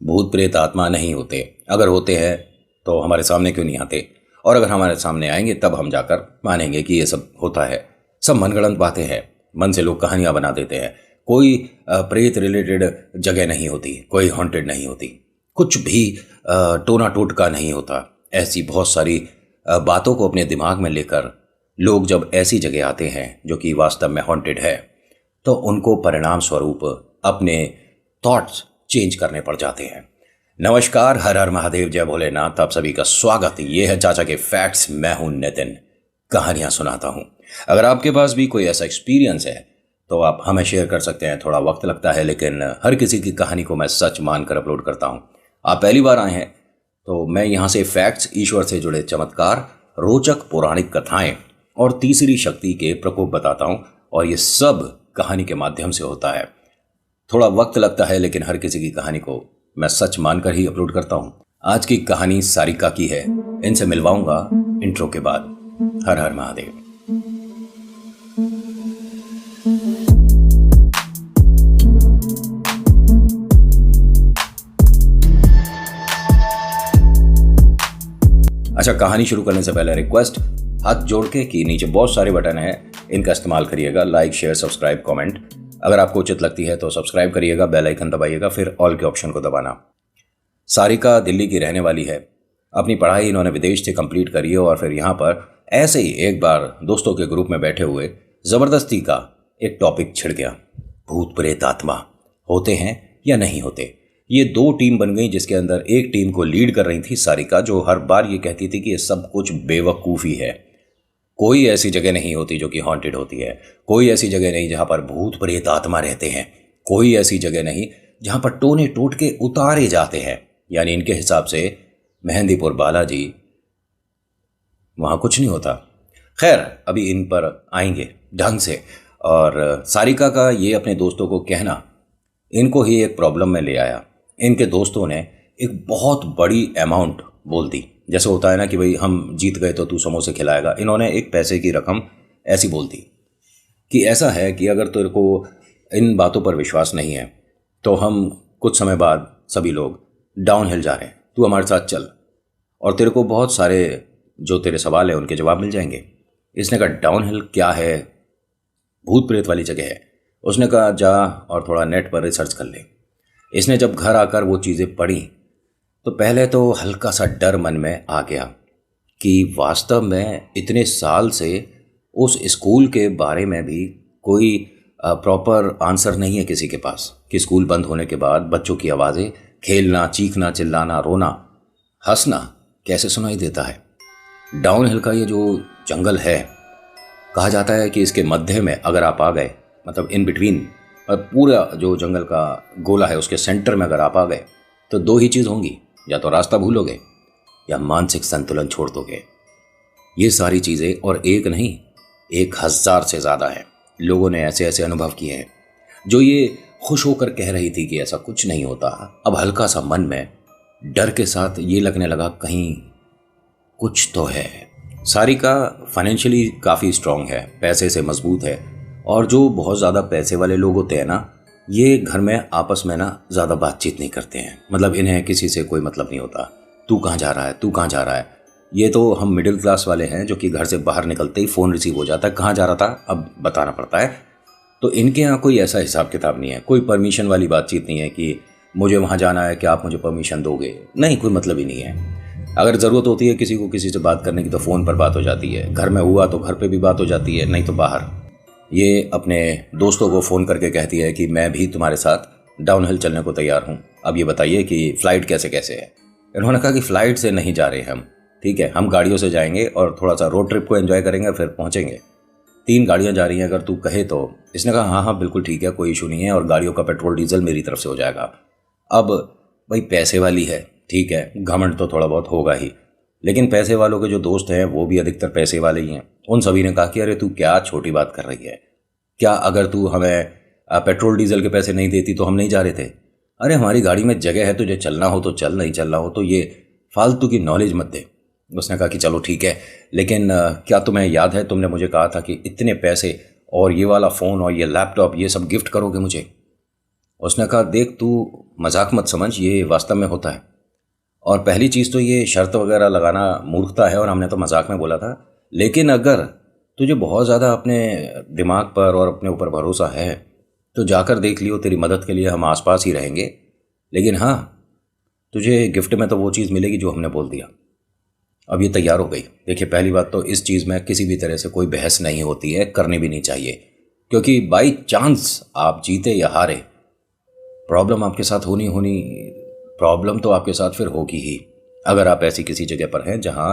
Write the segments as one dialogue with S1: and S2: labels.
S1: भूत प्रेत आत्मा नहीं होते। अगर होते हैं तो हमारे सामने क्यों नहीं आते, और अगर हमारे सामने आएंगे तब हम जाकर मानेंगे कि ये सब होता है। सब मनगढ़ंत बातें हैं, मन से लोग कहानियां बना देते हैं। कोई प्रेत रिलेटेड जगह नहीं होती, कोई हॉन्टेड नहीं होती, कुछ भी टोना टोटका नहीं होता। ऐसी बहुत सारी बातों को अपने दिमाग में लेकर लोग जब ऐसी जगह आते हैं जो कि वास्तव में हॉन्टेड है, तो उनको परिणाम स्वरूप अपने थॉट्स चेंज करने पड़ जाते हैं। नमस्कार, हर हर महादेव, जय भोलेनाथ। आप सभी का स्वागत। ये है चाचा के फैक्ट्स। मैं हूं नितिन, कहानियां सुनाता हूं। अगर आपके पास भी कोई ऐसा एक्सपीरियंस है तो आप हमें शेयर कर सकते हैं। थोड़ा वक्त लगता है, लेकिन हर किसी की कहानी को मैं सच मानकर अपलोड करता हूं। आप पहली बार आए हैं तो मैं यहाँ से फैक्ट्स, ईश्वर से जुड़े चमत्कार, रोचक पौराणिक कथाएं और तीसरी शक्ति के प्रकोप बताता हूं, और ये सब कहानी के माध्यम से होता है। थोड़ा वक्त लगता है, लेकिन हर किसी की कहानी को मैं सच मानकर ही अपलोड करता हूं। आज की कहानी सारिका की है। इनसे मिलवाऊंगा इंट्रो के बाद। हर हर महादेव। अच्छा, कहानी शुरू करने से पहले रिक्वेस्ट, हाथ जोड़ के कि नीचे बहुत सारे बटन हैं, इनका इस्तेमाल करिएगा। Like, share, subscribe, comment. अगर आपको उचित लगती है तो सब्सक्राइब करिएगा, बेल आइकन दबाइएगा, फिर ऑल के ऑप्शन को दबाना। सारिका दिल्ली की रहने वाली है। अपनी पढ़ाई इन्होंने विदेश से कंप्लीट करी है, और फिर यहाँ पर ऐसे ही एक बार दोस्तों के ग्रुप में बैठे हुए ज़बरदस्ती का एक टॉपिक छिड़ गया। भूत प्रेत आत्मा होते हैं या नहीं होते। ये दो टीम बन गई, जिसके अंदर एक टीम को लीड कर रही थी सारिका, जो हर बार ये कहती थी कि ये सब कुछ बेवकूफ़ी है। कोई ऐसी जगह नहीं होती जो कि हॉन्टेड होती है। कोई ऐसी जगह नहीं जहाँ पर भूत प्रेत आत्मा रहते हैं। कोई ऐसी जगह नहीं जहाँ पर टोने टोटके उतारे जाते हैं। यानी इनके हिसाब से मेहंदीपुर बालाजी, वहाँ कुछ नहीं होता। खैर, अभी इन पर आएंगे ढंग से। और सारिका का ये अपने दोस्तों को कहना इनको ही एक प्रॉब्लम में ले आया। इनके दोस्तों ने एक बहुत बड़ी अमाउंट बोल दी। जैसे होता है ना कि भाई हम जीत गए तो तू समोसे खिलाएगा। इन्होंने एक पैसे की रकम ऐसी बोल दी कि ऐसा है कि अगर तेरे को इन बातों पर विश्वास नहीं है तो हम कुछ समय बाद सभी लोग डाउन हिल जा रहे हैं, तू हमारे साथ चल, और तेरे को बहुत सारे जो तेरे सवाल हैं उनके जवाब मिल जाएंगे। इसने कहा डाउन हिल क्या है, भूत प्रेत वाली जगह है। उसने कहा जा और थोड़ा नेट पर रिसर्च कर ले। इसने जब घर आकर वो चीज़ें पढ़ी तो पहले तो हल्का सा डर मन में आ गया कि वास्तव में इतने साल से उस स्कूल के बारे में भी कोई प्रॉपर आंसर नहीं है किसी के पास, कि स्कूल बंद होने के बाद बच्चों की आवाज़ें, खेलना, चीखना, चिल्लाना, रोना, हंसना कैसे सुनाई देता है। डाउन हिल का ये जो जंगल है, कहा जाता है कि इसके मध्य में अगर आप आ गए, मतलब इन बिटवीन, और पूरा जो जंगल का गोला है उसके सेंटर में अगर आप आ गए तो दो ही चीज़ होंगी, या तो रास्ता भूलोगे या मानसिक संतुलन छोड़ दोगे। ये सारी चीज़ें, और एक नहीं 1000 से ज़्यादा है, लोगों ने ऐसे ऐसे अनुभव किए हैं। जो ये खुश होकर कह रही थी कि ऐसा कुछ नहीं होता, अब हल्का सा मन में डर के साथ ये लगने लगा कहीं कुछ तो है। सारिका फाइनेंशियली काफ़ी स्ट्रांग है, पैसे से मजबूत है, और जो बहुत ज़्यादा पैसे वाले लोग होते हैं ना, ये घर में आपस में ना ज़्यादा बातचीत नहीं करते हैं। मतलब इन्हें किसी से कोई मतलब नहीं होता। तू कहाँ जा रहा है, तू कहाँ जा रहा है। ये तो हम मिडिल क्लास वाले हैं जो कि घर से बाहर निकलते ही फ़ोन रिसीव हो जाता है, कहाँ जा रहा था अब बताना पड़ता है। तो इनके यहाँ कोई ऐसा हिसाब किताब नहीं है। कोई परमिशन वाली बातचीत नहीं है कि मुझे वहाँ जाना है, कि आप मुझे परमिशन दोगे। नहीं, कोई मतलब ही नहीं है। अगर ज़रूरत होती है किसी को किसी से बात करने की तो फ़ोन पर बात हो जाती है, घर में हुआ तो घर पे भी बात हो जाती है, नहीं तो बाहर। ये अपने दोस्तों को फ़ोन करके कहती है कि मैं भी तुम्हारे साथ डाउन हिल चलने को तैयार हूँ। अब ये बताइए कि फ़्लाइट कैसे कैसे है। इन्होंने कहा कि फ़्लाइट से नहीं जा रहे हम, ठीक है, हम गाड़ियों से जाएंगे और थोड़ा सा रोड ट्रिप को एंजॉय करेंगे, फिर पहुँचेंगे। 3 गाड़ियाँ जा रही हैं अगर तू कहे तो। इसने कहा हाँ हाँ बिल्कुल ठीक है, कोई इशू नहीं है, और गाड़ियों का पेट्रोल डीजल मेरी तरफ से हो जाएगा। अब भाई पैसे वाली है, ठीक है, घमंड तो थोड़ा बहुत होगा ही, लेकिन पैसे वालों के जो दोस्त हैं वो भी अधिकतर पैसे वाले ही हैं। उन सभी ने कहा कि अरे तू क्या छोटी बात कर रही है, क्या अगर तू हमें पेट्रोल डीजल के पैसे नहीं देती तो हम नहीं जा रहे थे। अरे हमारी गाड़ी में जगह है, तुझे चलना हो तो चल, नहीं चलना हो तो ये फालतू की नॉलेज मत दे। उसने कहा कि चलो ठीक है, लेकिन क्या तुम्हें याद है तुमने मुझे कहा था कि इतने पैसे और ये वाला फ़ोन और ये लैपटॉप ये सब गिफ्ट करोगे मुझे। उसने कहा देख तू मजाक मत समझ, ये वास्तव में होता है। और पहली चीज़ तो ये शर्त वगैरह लगाना मूर्खता है और हमने तो मजाक में बोला था। लेकिन अगर तुझे बहुत ज़्यादा अपने दिमाग पर और अपने ऊपर भरोसा है तो जाकर देख लियो, तेरी मदद के लिए हम आसपास ही रहेंगे। लेकिन हाँ, तुझे गिफ्ट में तो वो चीज़ मिलेगी जो हमने बोल दिया। अब ये तैयार हो गई। देखिए, पहली बात तो इस चीज़ में किसी भी तरह से कोई बहस नहीं होती है, करनी भी नहीं चाहिए, क्योंकि बाई चांस आप जीते या हारे, प्रॉब्लम आपके साथ होनी होनी प्रॉब्लम तो आपके साथ फिर होगी ही, अगर आप ऐसी किसी जगह पर हैं जहां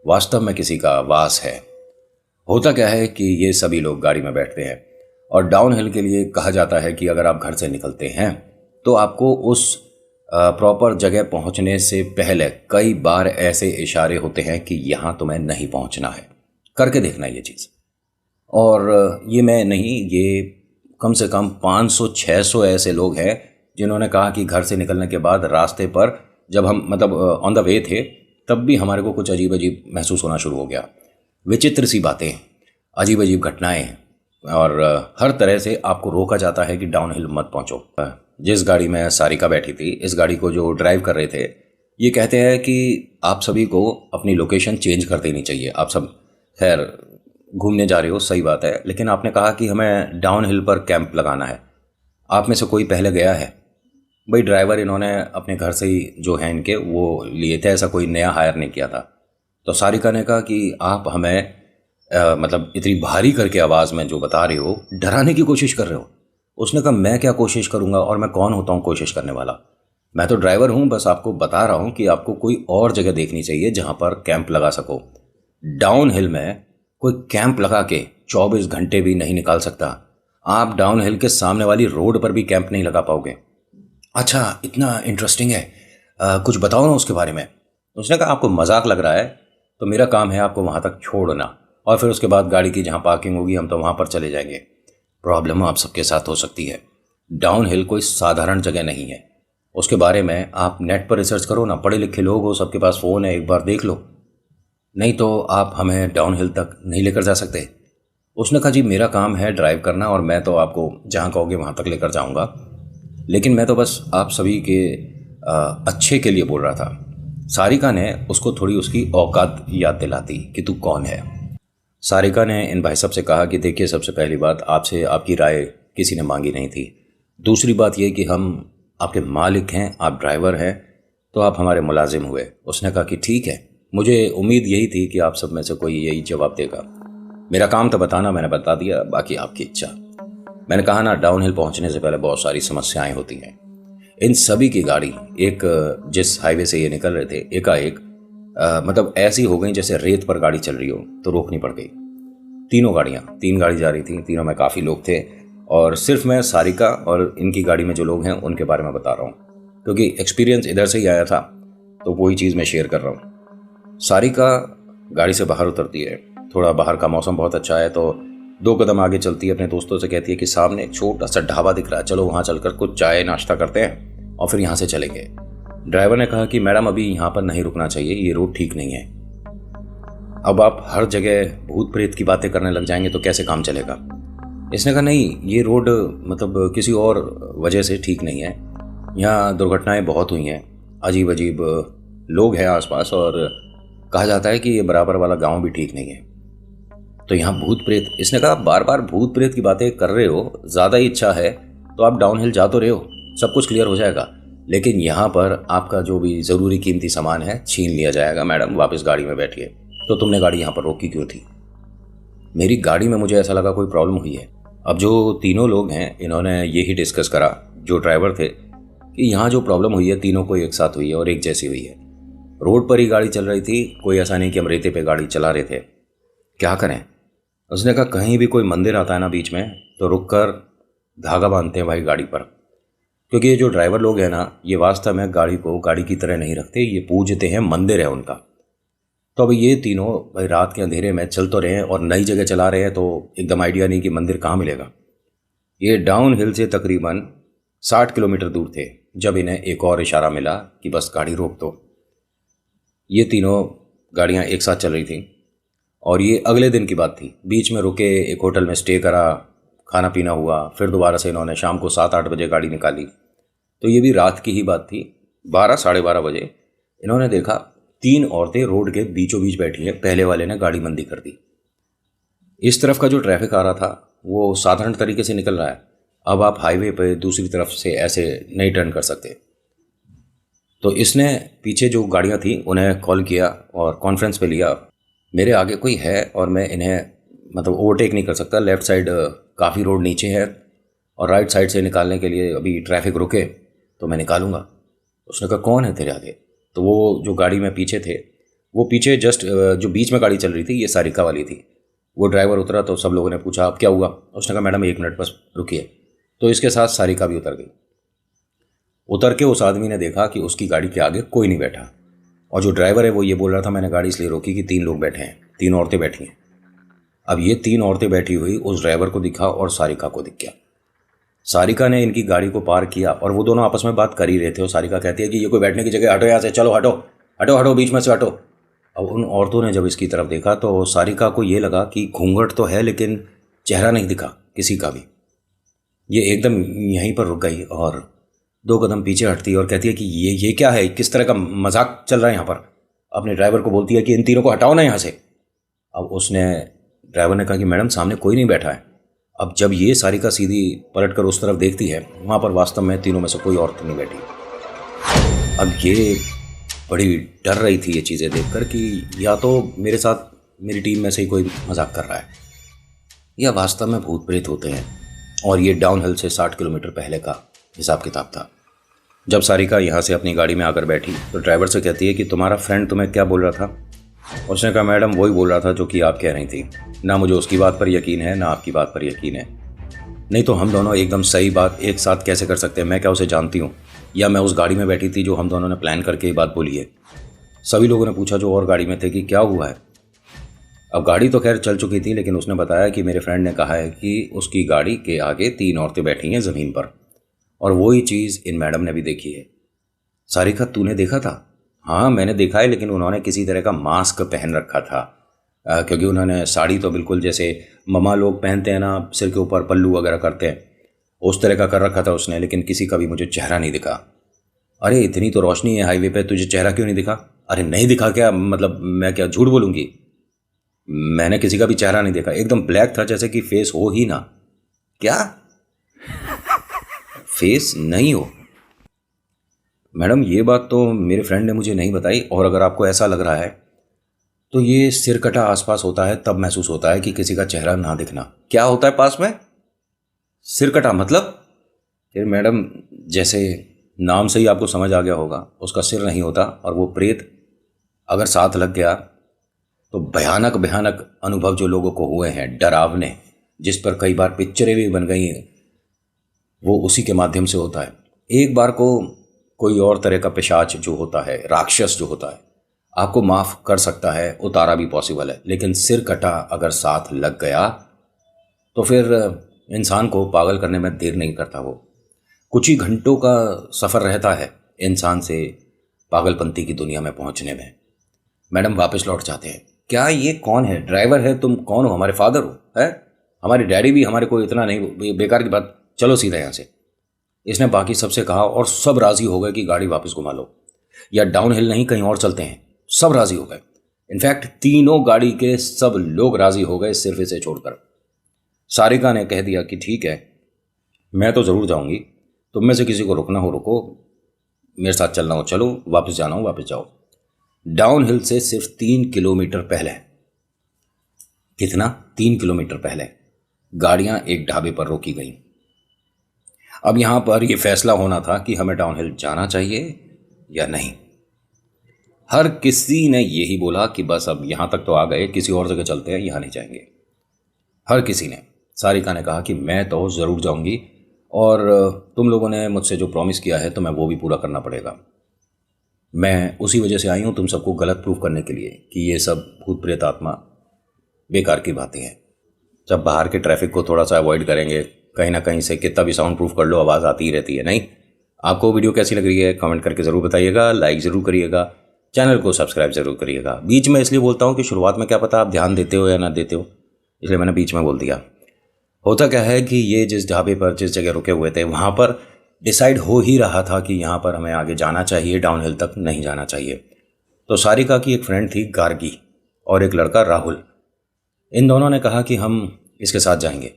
S1: वास्तव में किसी का वास है। होता क्या है कि ये सभी लोग गाड़ी में बैठते हैं और डाउन हिल के लिए कहा जाता है कि अगर आप घर से निकलते हैं तो आपको उस प्रॉपर जगह पहुंचने से पहले कई बार ऐसे इशारे होते हैं कि यहाँ तुम्हें नहीं पहुंचना है। करके देखना ये चीज़। और ये मैं नहीं, ये कम से कम 500-600 ऐसे लोग हैं जिन्होंने कहा कि घर से निकलने के बाद रास्ते पर जब हम मतलब ऑन द वे थे तब भी हमारे को कुछ अजीब अजीब महसूस होना शुरू हो गया। विचित्र सी बातें, अजीब अजीब घटनाएं, और हर तरह से आपको रोका जाता है कि डाउन हिल मत पहुंचो। जिस गाड़ी में सारिका बैठी थी, इस गाड़ी को जो ड्राइव कर रहे थे, ये कहते हैं कि आप सभी को अपनी लोकेशन चेंज कर देनी चाहिए। आप सब खैर घूमने जा रहे हो, सही बात है, लेकिन आपने कहा कि हमें डाउन हिल पर कैंप लगाना है। आप में से कोई पहले गया है? भाई ड्राइवर इन्होंने अपने घर से ही जो है इनके वो लिए थे, ऐसा कोई नया हायर नहीं किया था। तो सारिका ने कहा कि आप हमें मतलब इतनी भारी करके आवाज़ में जो बता रहे हो, डराने की कोशिश कर रहे हो। उसने कहा मैं क्या कोशिश करूंगा, और मैं कौन होता हूँ कोशिश करने वाला। मैं तो ड्राइवर हूँ, बस आपको बता रहा हूँ कि आपको कोई और जगह देखनी चाहिए जहाँ पर कैंप लगा सको। डाउन हिल में कोई कैंप लगा के 24 घंटे भी नहीं निकाल सकता। आप डाउन हिल के सामने वाली रोड पर भी कैंप नहीं लगा पाओगे। अच्छा, इतना इंटरेस्टिंग है, कुछ बताओ ना उसके बारे में। उसने कहा आपको मजाक लग रहा है, तो मेरा काम है आपको वहाँ तक छोड़ना, और फिर उसके बाद गाड़ी की जहाँ पार्किंग होगी हम तो वहाँ पर चले जाएंगे। प्रॉब्लम आप सबके साथ हो सकती है। डाउन हिल कोई साधारण जगह नहीं है। उसके बारे में आप नेट पर रिसर्च करो ना, पढ़े लिखे लोग हो, सबके पास फ़ोन है, एक बार देख लो। नहीं तो आप हमें डाउन हिल तक नहीं लेकर जा सकते। उसने कहा जी मेरा काम है ड्राइव करना, और मैं तो आपको जहाँ कहोगे वहाँ तक लेकर जाऊँगा, लेकिन मैं तो बस आप सभी के अच्छे के लिए बोल रहा था। सारिका ने उसको थोड़ी उसकी औकात याद दिलाती कि तू कौन है। सारिका ने इन भाई साहब से कहा कि देखिए, सबसे पहली बात, आपसे आपकी राय किसी ने मांगी नहीं थी। दूसरी बात ये कि हम आपके मालिक हैं, आप ड्राइवर हैं, तो आप हमारे मुलाजिम हुए। उसने कहा कि ठीक है, मुझे उम्मीद यही थी कि आप सब में से कोई यही जवाब देगा। मेरा काम तो बताना, मैंने बता दिया, बाकी आपकी इच्छा। मैंने कहा ना, डाउन हिल पहुँचने से पहले बहुत सारी समस्याएँ होती हैं। इन सभी की गाड़ी एक जिस हाईवे से ये निकल रहे थे, एकाएक मतलब ऐसी हो गई जैसे रेत पर गाड़ी चल रही हो, तो रोकनी पड़ गई। तीन गाड़ी जा रही थी, तीनों में काफ़ी लोग थे, और सिर्फ मैं सारिका और इनकी गाड़ी में जो लोग हैं उनके बारे में बता रहा हूँ, क्योंकि एक्सपीरियंस इधर से ही आया था, तो वही चीज़ मैं शेयर कर रहा हूँ। सारिका गाड़ी से बाहर उतरती है, थोड़ा बाहर का मौसम बहुत अच्छा है, तो 2 कदम आगे चलती है, अपने दोस्तों से कहती है कि सामने एक छोटा सा ढाबा दिख रहा है, चलो वहाँ चलकर कुछ चाय नाश्ता करते हैं और फिर यहाँ से चलेंगे। ड्राइवर ने कहा कि मैडम अभी यहाँ पर नहीं रुकना चाहिए, ये रोड ठीक नहीं है। अब आप हर जगह भूत प्रेत की बातें करने लग जाएंगे तो कैसे काम चलेगा। इसने कहा नहीं, ये रोड मतलब किसी और वजह से ठीक नहीं है, यहाँ दुर्घटनाएं बहुत हुई हैं, अजीब अजीब लोग हैं आसपास, और कहा जाता है कि ये बराबर वाला गांव भी ठीक नहीं है, तो यहाँ भूत प्रेत। इसने कहा बार बार भूत प्रेत की बातें कर रहे हो, ज़्यादा ही इच्छा है तो आप डाउन हिल जा तो रहे हो, सब कुछ क्लियर हो जाएगा, लेकिन यहाँ पर आपका जो भी ज़रूरी कीमती सामान है छीन लिया जाएगा। मैडम वापस गाड़ी में बैठिए। तो तुमने गाड़ी यहाँ पर रोकी क्यों थी? मेरी गाड़ी में मुझे ऐसा लगा कोई प्रॉब्लम हुई है। अब जो तीनों लोग हैं इन्होंने यही डिस्कस करा, जो ड्राइवर थे, कि यहाँ जो प्रॉब्लम हुई है तीनों को एक साथ हुई है और एक जैसी हुई है। रोड पर ही गाड़ी चल रही थी, कोई ऐसा नहीं कि हम रेते पे गाड़ी चला रहे थे। क्या करें? उसने कहा कहीं भी कोई मंदिर आता है ना बीच में, तो रुक कर धागा बांधते हैं भाई गाड़ी पर, क्योंकि ये जो ड्राइवर लोग हैं ना, ये वास्तव में गाड़ी को गाड़ी की तरह नहीं रखते, ये पूजते हैं, मंदिर है उनका। तो अब ये तीनों भाई रात के अंधेरे में चल तो रहे हैं और नई जगह चला रहे हैं, तो एकदम आइडिया नहीं कि मंदिर कहाँ मिलेगा। ये डाउन हिल से तकरीबन 60 किलोमीटर दूर थे जब इन्हें एक और इशारा मिला कि बस गाड़ी रोक दो। ये तीनों गाड़ियाँ एक साथ चल रही थी और ये अगले दिन की बात थी। बीच में रुके, एक होटल में स्टे करा, खाना पीना हुआ, फिर दोबारा से इन्होंने शाम को 7-8 बजे गाड़ी निकाली। तो ये भी रात की ही बात थी, 12 साढ़े 12 बजे इन्होंने देखा 3 औरतें रोड के बीचों बीच बैठी हैं। पहले वाले ने गाड़ी मंदी कर दी। इस तरफ का जो ट्रैफिक आ रहा था वो साधारण तरीके से निकल रहा है। अब आप हाईवे पे दूसरी तरफ से ऐसे नहीं टर्न कर सकते। तो इसने पीछे जो गाड़ियाँ थी उन्हें कॉल किया और कॉन्फ्रेंस पे लिया, मेरे आगे कोई है और मैं इन्हें मतलब ओवरटेक नहीं कर सकता। लेफ़्ट साइड काफ़ी रोड नीचे है और राइट साइड से निकालने के लिए अभी ट्रैफिक रुके तो मैं निकालूंगा। उसने कहा कौन है तेरे आगे? तो वो जो गाड़ी में पीछे थे, वो पीछे जस्ट जो बीच में गाड़ी चल रही थी ये सारिका वाली थी। वो ड्राइवर उतरा तो सब लोगों ने पूछा अब क्या हुआ? उसने कहा मैडम 1 मिनट बस रुकिए। तो इसके साथ सारिका भी उतर गई। उतर के उस आदमी ने देखा कि उसकी गाड़ी के आगे कोई नहीं बैठा और जो ड्राइवर है वो ये बोल रहा था मैंने गाड़ी इसलिए रोकी कि 3 लोग बैठे हैं, 3 औरतें बैठी हैं। अब ये 3 औरतें बैठी हुई उस ड्राइवर को दिखा और सारिका को दिख गया। सारिका ने इनकी गाड़ी को पार किया और वो दोनों आपस में बात कर ही रहे थे और सारिका कहती है कि ये कोई बैठने की जगह, हटो यहाँ से, चलो हटो हटो हटो, बीच में से हटो। अब उन औरतों ने जब इसकी तरफ देखा तो सारिका को ये लगा कि घूंघट तो है लेकिन चेहरा नहीं दिखा किसी का भी। ये एकदम यहीं पर रुक गई और 2 कदम पीछे हटती है और कहती है कि ये क्या है, किस तरह का मजाक चल रहा है यहाँ पर। अपने ड्राइवर को बोलती है कि इन तीनों को हटाओ ना यहाँ से। अब उसने ड्राइवर ने कहा कि मैडम सामने कोई नहीं बैठा है। अब जब ये सारिका सीधी पलट कर उस तरफ देखती है वहाँ पर वास्तव में तीनों में से कोई औरत नहीं बैठी। अब ये बड़ी डर रही थी ये चीज़ें देखकर कि या तो मेरे साथ मेरी टीम में से ही कोई मजाक कर रहा है या वास्तव में भूत प्रेत होते हैं। और ये डाउन हिल से 60 किलोमीटर पहले का हिसाब किताब था। जब सारिका यहाँ से अपनी गाड़ी में आकर बैठी तो ड्राइवर से कहती है कि तुम्हारा फ्रेंड तुम्हें क्या बोल रहा था? उसने कहा मैडम वही बोल रहा था जो कि आप कह रही थी, ना मुझे उसकी बात पर यकीन है ना आपकी बात पर यकीन है। नहीं तो हम दोनों एकदम सही बात एक साथ कैसे कर सकते हैं? मैं क्या उसे जानती हूँ या मैं उस गाड़ी में बैठी थी जो हम दोनों ने प्लान करके ये बात बोली है? सभी लोगों ने पूछा जो और गाड़ी में थे कि क्या हुआ है। अब गाड़ी तो खैर चल चुकी थी लेकिन उसने बताया कि मेरे फ्रेंड ने कहा है कि उसकी गाड़ी के आगे 3 औरतें बैठी हैं ज़मीन पर और वही चीज़ इन मैडम ने भी देखी है। सारिका तूने देखा था? हाँ मैंने देखा है, लेकिन उन्होंने किसी तरह का मास्क पहन रखा था क्योंकि उन्होंने साड़ी तो बिल्कुल जैसे ममा लोग पहनते हैं ना, सिर के ऊपर पल्लू वगैरह करते हैं, उस तरह का कर रखा था उसने, लेकिन किसी का भी मुझे चेहरा नहीं दिखा। अरे इतनी तो रोशनी है हाईवे पे, तुझे चेहरा क्यों नहीं दिखा? अरे नहीं दिखा क्या मतलब मैं क्या झूठ बोलूँगी? मैंने किसी का भी चेहरा नहीं देखा, एकदम ब्लैक था जैसे कि फेस हो ही ना। क्या फेस नहीं हो? मैडम ये बात तो मेरे फ्रेंड ने मुझे नहीं बताई और अगर आपको ऐसा लग रहा है तो ये सिरकटा आसपास होता है तब महसूस होता है कि किसी का चेहरा ना दिखना। क्या होता है पास में? सिरकटा मतलब? फिर मैडम जैसे नाम से ही आपको समझ आ गया होगा, उसका सिर नहीं होता और वो प्रेत अगर साथ लग गया तो भयानक भयानक अनुभव जो लोगों को हुए हैं, डरावने, जिस पर कई बार पिक्चरें भी बन गई हैं, वो उसी के माध्यम से होता है। एक बार को कोई और तरह का पिशाच जो होता है, राक्षस जो होता है, आपको माफ़ कर सकता है, उतारा भी पॉसिबल है, लेकिन सिर कटा अगर साथ लग गया तो फिर इंसान को पागल करने में देर नहीं करता। वो कुछ ही घंटों का सफ़र रहता है इंसान से पागलपंती की दुनिया में पहुंचने में। मैडम वापस लौट जाते हैं। क्या ये कौन है? ड्राइवर है? तुम कौन हो? हमारे फादर हो? है हमारे डैडी भी हमारे को इतना नहीं, बेकार की बात, चलो सीधा यहाँ से। इसने बाकी सबसे कहा और सब राज़ी हो गए कि गाड़ी वापस घुमा लो या डाउन हिल नहीं कहीं और चलते हैं। सब राज़ी हो गए, इनफैक्ट तीनों गाड़ी के सब लोग राज़ी हो गए सिर्फ इसे छोड़कर। सारिका ने कह दिया कि ठीक है मैं तो ज़रूर जाऊंगी, तुम में से किसी को रुकना हो रुको, मेरे साथ चलना हो चलो, वापस जाना हो वापस जाओ। डाउन हिल से सिर्फ 3 किलोमीटर पहले, कितना 3 किलोमीटर पहले गाड़ियां एक ढाबे पर रोकी गईं। अब यहां पर यह फैसला होना था कि हमें डाउन हिल जाना चाहिए या नहीं। हर किसी ने यही बोला कि बस अब यहां तक तो आ गए, किसी और जगह चलते हैं, यहां नहीं जाएंगे। हर किसी ने। सारिका ने कहा कि मैं तो ज़रूर जाऊंगी और तुम लोगों ने मुझसे जो प्रॉमिस किया है तो मैं वो भी पूरा करना पड़ेगा। मैं उसी वजह से आई हूँ तुम सबको गलत प्रूफ करने के लिए कि ये सब भूत प्रेत आत्मा बेकार की बातें हैं। जब बाहर के ट्रैफिक को थोड़ा सा अवॉइड करेंगे, कहीं ना कहीं से कितना भी साउंड प्रूफ कर लो आवाज़ आती ही रहती है। नहीं, आपको वीडियो कैसी लग रही है कमेंट करके ज़रूर बताइएगा, लाइक ज़रूर करिएगा, चैनल को सब्सक्राइब ज़रूर करिएगा। बीच में इसलिए बोलता हूँ कि शुरुआत में क्या पता आप ध्यान देते हो या ना देते हो, इसलिए मैंने बीच में बोल दिया। होता क्या है कि ये जिस ढाबे पर जिस जगह रुके हुए थे वहाँ पर डिसाइड हो ही रहा था कि यहाँ पर हमें आगे जाना चाहिए, डाउनहिल तक नहीं जाना चाहिए। तो सारिका की एक फ्रेंड थी गार्गी और एक लड़का राहुल। इन दोनों ने कहा कि हम इसके साथ जाएंगे,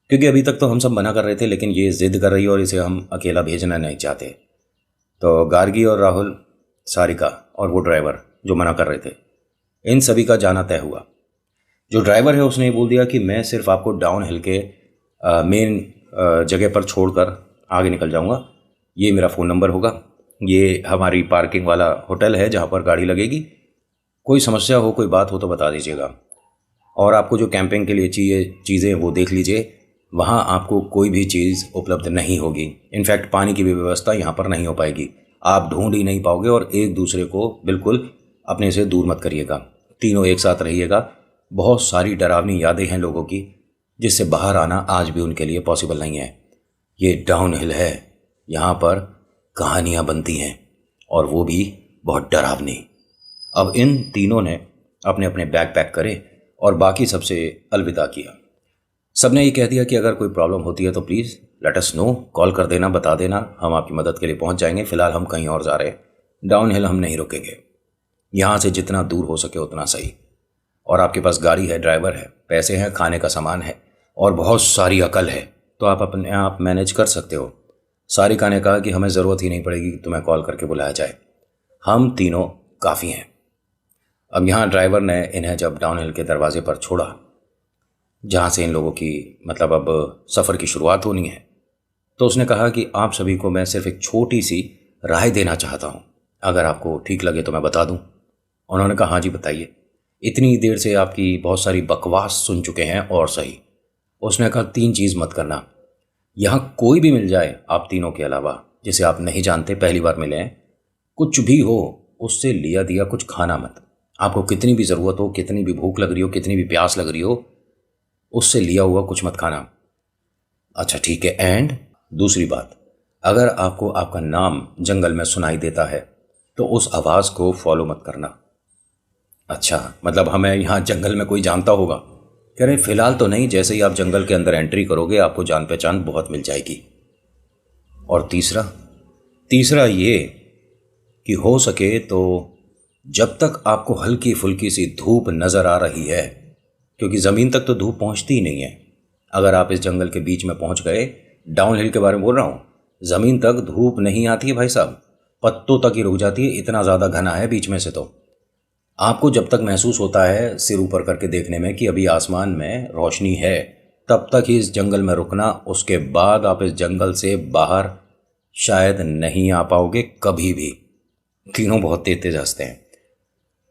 S1: क्योंकि अभी तक तो हम सब मना कर रहे थे, लेकिन ये ज़िद कर रही है और इसे हम अकेला भेजना नहीं चाहते। तो गार्गी और राहुल, सारिका और वो ड्राइवर जो मना कर रहे थे, इन सभी का जाना तय हुआ। जो ड्राइवर है उसने बोल दिया कि मैं सिर्फ आपको डाउन हिल के मेन जगह पर छोड़कर आगे निकल जाऊंगा। ये मेरा फ़ोन नंबर होगा, ये हमारी पार्किंग वाला होटल है जहाँ पर गाड़ी लगेगी। कोई समस्या हो, कोई बात हो तो बता दीजिएगा। और आपको जो कैंपिंग के लिए चाहिए चीज़ें वो देख लीजिए, वहाँ आपको कोई भी चीज़ उपलब्ध नहीं होगी। इनफैक्ट पानी की भी व्यवस्था यहाँ पर नहीं हो पाएगी, आप ढूंढ ही नहीं पाओगे। और एक दूसरे को बिल्कुल अपने से दूर मत करिएगा, तीनों एक साथ रहिएगा। बहुत सारी डरावनी यादें हैं लोगों की, जिससे बाहर आना आज भी उनके लिए पॉसिबल नहीं है। ये डाउन हिल है, यहाँ पर कहानियाँ बनती हैं और वो भी बहुत डरावनी। अब इन तीनों ने अपने अपने बैग पैक करे और बाकी सबसे अलविदा किया। सबने ये कह दिया कि अगर कोई प्रॉब्लम होती है तो please let us know, call कर देना, बता देना, हम आपकी मदद के लिए पहुंच जाएंगे। फ़िलहाल हम कहीं और जा रहे हैं, डाउन हिल हम नहीं रुकेंगे, यहाँ से जितना दूर हो सके उतना सही। और आपके पास गाड़ी है, ड्राइवर है, पैसे हैं, खाने का सामान है और बहुत सारी अकल है, तो आप अपने आप मैनेज कर सकते हो। सारिका ने कहा कि हमें ज़रूरत ही नहीं पड़ेगी कि तुम्हें कॉल करके बुलाया जाए, हम तीनों काफ़ी हैं। अब यहाँ ड्राइवर ने इन्हें जब डाउन हिल के दरवाजे पर छोड़ा, जहाँ से इन लोगों की मतलब अब सफ़र की शुरुआत होनी है, तो उसने कहा कि आप सभी को मैं सिर्फ एक छोटी सी राय देना चाहता हूँ, अगर आपको ठीक लगे तो मैं बता दूँ। उन्होंने कहा हाँ जी बताइए, इतनी देर से आपकी बहुत सारी बकवास सुन चुके हैं और सही। उसने कहा 3 चीज़ मत करना, यहाँ कोई भी मिल जाए आप तीनों के अलावा, जिसे आप नहीं जानते, पहली बार मिले हैं, कुछ भी हो उससे लिया दिया कुछ खाना मत। आपको कितनी भी ज़रूरत हो, कितनी भी भूख लग रही हो, कितनी भी प्यास लग रही हो, उससे लिया हुआ कुछ मत खाना। अच्छा ठीक है। एंड दूसरी बात, अगर आपको आपका नाम जंगल में सुनाई देता है तो उस आवाज़ को फॉलो मत करना। अच्छा, मतलब हमें यहाँ जंगल में कोई जानता होगा? कह रहे फिलहाल तो नहीं, जैसे ही आप जंगल के अंदर एंट्री करोगे आपको जान पहचान बहुत मिल जाएगी। और तीसरा ये कि हो सके तो जब तक आपको हल्की फुल्की सी धूप नज़र आ रही है, क्योंकि ज़मीन तक तो धूप पहुंचती ही नहीं है, अगर आप इस जंगल के बीच में पहुंच गए, डाउन हिल के बारे में बोल रहा हूँ, ज़मीन तक धूप नहीं आती है भाई साहब, पत्तों तक ही रुक जाती है, इतना ज़्यादा घना है बीच में से। तो आपको जब तक महसूस होता है सिर ऊपर करके देखने में कि अभी आसमान में रोशनी है, तब तक ही इस जंगल में रुकना। उसके बाद आप इस जंगल से बाहर शायद नहीं आ पाओगे कभी भी। तीनों बहुत तेज तेज हंसते हैं।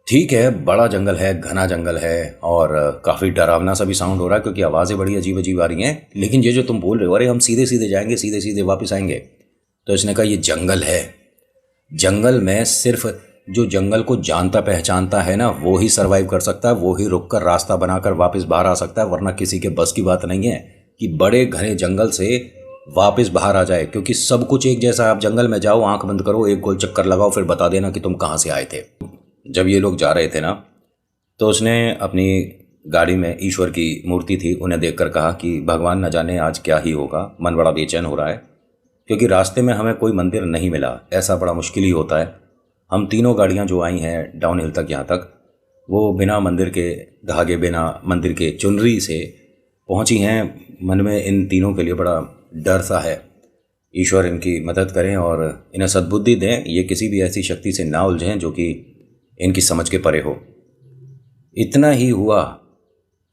S1: ठीक है, बड़ा जंगल है, घना जंगल है और काफ़ी डरावना सा भी साउंड हो रहा है, क्योंकि आवाज़ें बड़ी अजीब अजीब आ रही हैं। लेकिन ये जो तुम बोल रहे हो, अरे हम सीधे सीधे जाएंगे, सीधे सीधे वापस आएंगे, तो इसने कहा ये जंगल है, जंगल में सिर्फ जो जंगल को जानता पहचानता है ना, वो ही सर्वाइव कर सकता है, वो ही रुक कर रास्ता बनाकर वापस बाहर आ सकता है, वरना किसी के बस की बात नहीं है कि बड़े घने जंगल से वापस बाहर आ जाए। क्योंकि सब कुछ एक जैसा है, आप जंगल में जाओ, आंख बंद करो, एक गोल चक्कर लगाओ, फिर बता देना कि तुम कहाँ से आए थे। जब ये लोग जा रहे थे ना, तो उसने अपनी गाड़ी में ईश्वर की मूर्ति थी, उन्हें देखकर कहा कि भगवान न जाने आज क्या ही होगा, मन बड़ा बेचैन हो रहा है, क्योंकि रास्ते में हमें कोई मंदिर नहीं मिला, ऐसा बड़ा मुश्किल ही होता है। हम तीनों गाड़ियाँ जो आई हैं डाउन हिल तक यहाँ तक, वो बिना मंदिर के धागे, बिना मंदिर के चुनरी से पहुँची हैं। मन में इन तीनों के लिए बड़ा डर सा है। ईश्वर इनकी मदद करें और इन्हें सद्बुद्धि दें, ये किसी भी ऐसी शक्ति से ना उलझें जो कि इनकी समझ के परे हो। इतना ही हुआ,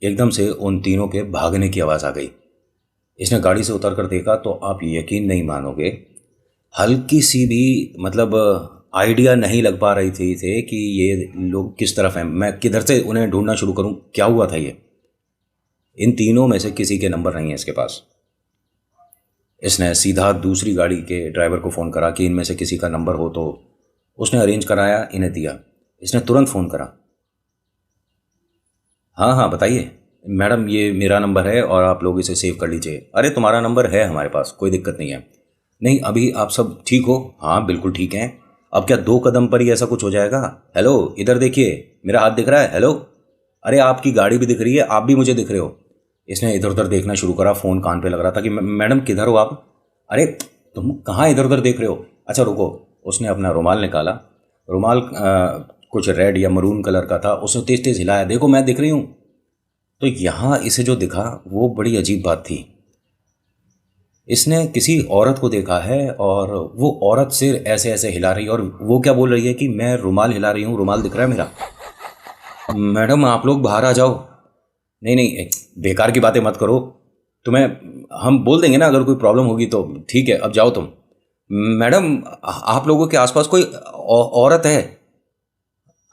S1: एकदम से उन तीनों के भागने की आवाज़ आ गई। इसने गाड़ी से उतर कर देखा तो आप यकीन नहीं मानोगे, हल्की सी भी मतलब आइडिया नहीं लग पा रही थी कि ये लोग किस तरफ हैं, मैं किधर से उन्हें ढूंढना शुरू करूं, क्या हुआ था ये। इन तीनों में से किसी के नंबर नहीं है इसके पास। इसने सीधा दूसरी गाड़ी के ड्राइवर को फ़ोन करा कि इनमें से किसी का नंबर हो, तो उसने अरेंज कराया, इन्हें दिया। इसने तुरंत फ़ोन करा, हाँ हाँ बताइए मैडम, ये मेरा नंबर है और आप लोग इसे सेव कर लीजिए। अरे तुम्हारा नंबर है हमारे पास, कोई दिक्कत नहीं है। नहीं अभी आप सब ठीक हो? हाँ बिल्कुल ठीक हैं। अब क्या 2 कदम पर ही ऐसा कुछ हो जाएगा? हेलो इधर देखिए, मेरा हाथ दिख रहा है, हेलो, अरे आपकी गाड़ी भी दिख रही है, आप भी मुझे दिख रहे हो। इसने इधर उधर देखना शुरू करा, फ़ोन कान पे लग रहा था कि मैडम किधर हो आप? अरे तुम कहाँ इधर उधर देख रहे हो? अच्छा रुको। उसने अपना रुमाल निकाला। रुमाल कुछ रेड या मरून कलर का था। उसने तेज तेज हिलाया, देखो मैं दिख रही हूँ। तो यहाँ इसे जो दिखा वो बड़ी अजीब बात थी। इसने किसी औरत को देखा है और वो औरत सिर ऐसे ऐसे हिला रही है और वो क्या बोल रही है कि मैं रुमाल हिला रही हूँ, रुमाल दिख रहा है मेरा। मैडम आप लोग बाहर आ जाओ। नहीं नहीं, बेकार की बातें मत करो। तुम्हें हम बोल देंगे ना, अगर कोई प्रॉब्लम होगी तो ठीक है, अब जाओ तुम। मैडम आप लोगों के आसपास कोई औरत है?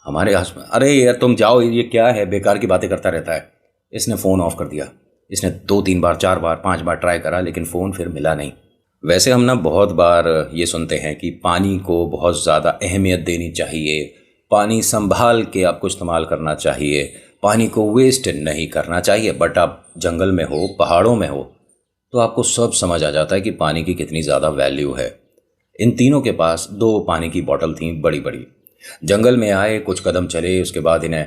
S1: हमारे आसपास? अरे यार तुम जाओ, ये क्या है, बेकार की बातें करता रहता है। इसने फ़ोन ऑफ कर दिया। इसने 2-3 बार 4 बार 5 बार ट्राई करा, लेकिन फ़ोन फिर मिला नहीं। वैसे हम ना बहुत बार ये सुनते हैं कि पानी को बहुत ज़्यादा अहमियत देनी चाहिए, पानी संभाल के आपको इस्तेमाल करना चाहिए, पानी को वेस्ट नहीं करना चाहिए। बट आप जंगल में हो, पहाड़ों में हो, तो आपको सब समझ आ जाता है कि पानी की कितनी ज़्यादा वैल्यू है। इन तीनों के पास 2 पानी की बॉटल थीं, बड़ी बड़ी। जंगल में आए, कुछ कदम चले, उसके बाद इन्हें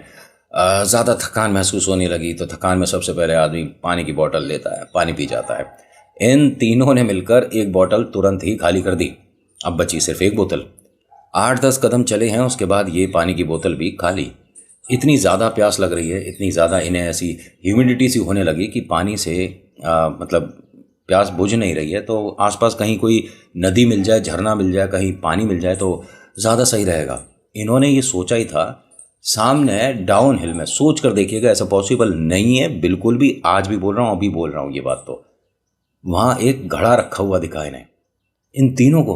S1: ज़्यादा थकान महसूस होने लगी। तो थकान में सबसे पहले आदमी पानी की बोतल लेता है, पानी पी जाता है। इन तीनों ने मिलकर एक बोतल तुरंत ही खाली कर दी। अब बची सिर्फ एक बोतल। 8-10 कदम चले हैं, उसके बाद ये पानी की बोतल भी खाली। इतनी ज़्यादा प्यास लग रही है, इतनी ज़्यादा इन्हें ऐसी ह्यूमिडिटी सी होने लगी कि पानी से मतलब प्यास बुझ नहीं रही है। तो आसपास कहीं कोई नदी मिल जाए, झरना मिल जाए, कहीं पानी मिल जाए तो ज़्यादा सही रहेगा। इन्होंने ये सोचा ही था। सामने डाउन हिल में, सोच कर देखिएगा, ऐसा पॉसिबल नहीं है बिल्कुल भी। आज भी बोल रहा हूँ, अभी बोल रहा हूँ ये बात। तो वहाँ एक घड़ा रखा हुआ दिखा इन्हें, इन तीनों को।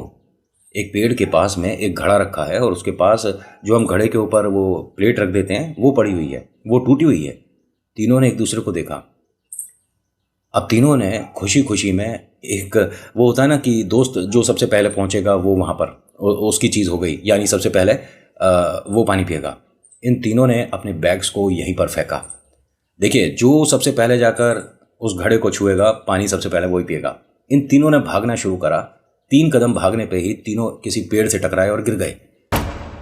S1: एक पेड़ के पास में एक घड़ा रखा है और उसके पास जो हम घड़े के ऊपर वो प्लेट रख देते हैं वो पड़ी हुई है, वो टूटी हुई है। तीनों ने एक दूसरे को देखा। अब तीनों ने खुशी खुशी में, एक वो होता है ना कि दोस्त जो सबसे पहले पहुंचेगा वो वहाँ पर उसकी चीज़ हो गई, यानी सबसे पहले वो पानी पिएगा। इन तीनों ने अपने बैग्स को यहीं पर फेंका। देखिए, जो सबसे पहले जाकर उस घड़े को छुएगा, पानी सबसे पहले वही पिएगा। इन तीनों ने भागना शुरू करा। 3 कदम भागने पे ही तीनों किसी पेड़ से टकराए और गिर गए।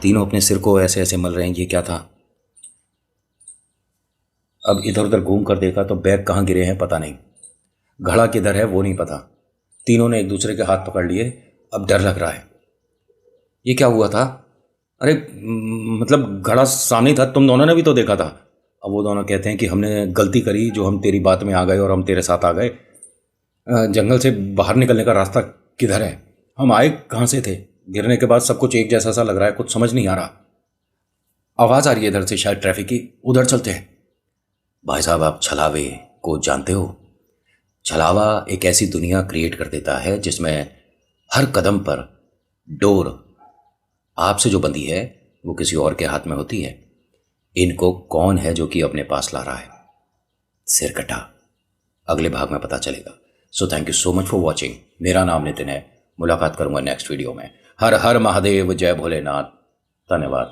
S1: तीनों अपने सिर को ऐसे ऐसे मल रहे हैं, ये क्या था। अब इधर उधर घूम कर देखा तो बैग कहाँ गिरे हैं पता नहीं, घड़ा किधर है वो नहीं पता। तीनों ने एक दूसरे के हाथ पकड़ लिए। अब डर लग रहा है, ये क्या हुआ था? अरे मतलब घड़ा सामने था, तुम दोनों ने भी तो देखा था। अब वो दोनों कहते हैं कि हमने गलती करी, जो हम तेरी बात में आ गए और हम तेरे साथ आ गए। जंगल से बाहर निकलने का रास्ता किधर है? हम आए कहाँ से थे? गिरने के बाद सब कुछ एक जैसा सा लग रहा है, कुछ समझ नहीं आ रहा। आवाज़ आ रही है इधर से, शायद ट्रैफिक की, उधर चलते हैं। भाई साहब, आप छलावे को जानते हो? छलावा एक ऐसी दुनिया क्रिएट कर देता है जिसमें हर कदम पर डोर आपसे जो बंधी है वो किसी और के हाथ में होती है। इनको कौन है जो कि अपने पास ला रहा है? सिरकटा। अगले भाग में पता चलेगा। So thank you so much for watching. मेरा नाम नितिन है। मुलाकात करूंगा नेक्स्ट वीडियो में। हर हर महादेव, जय भोलेनाथ। धन्यवाद।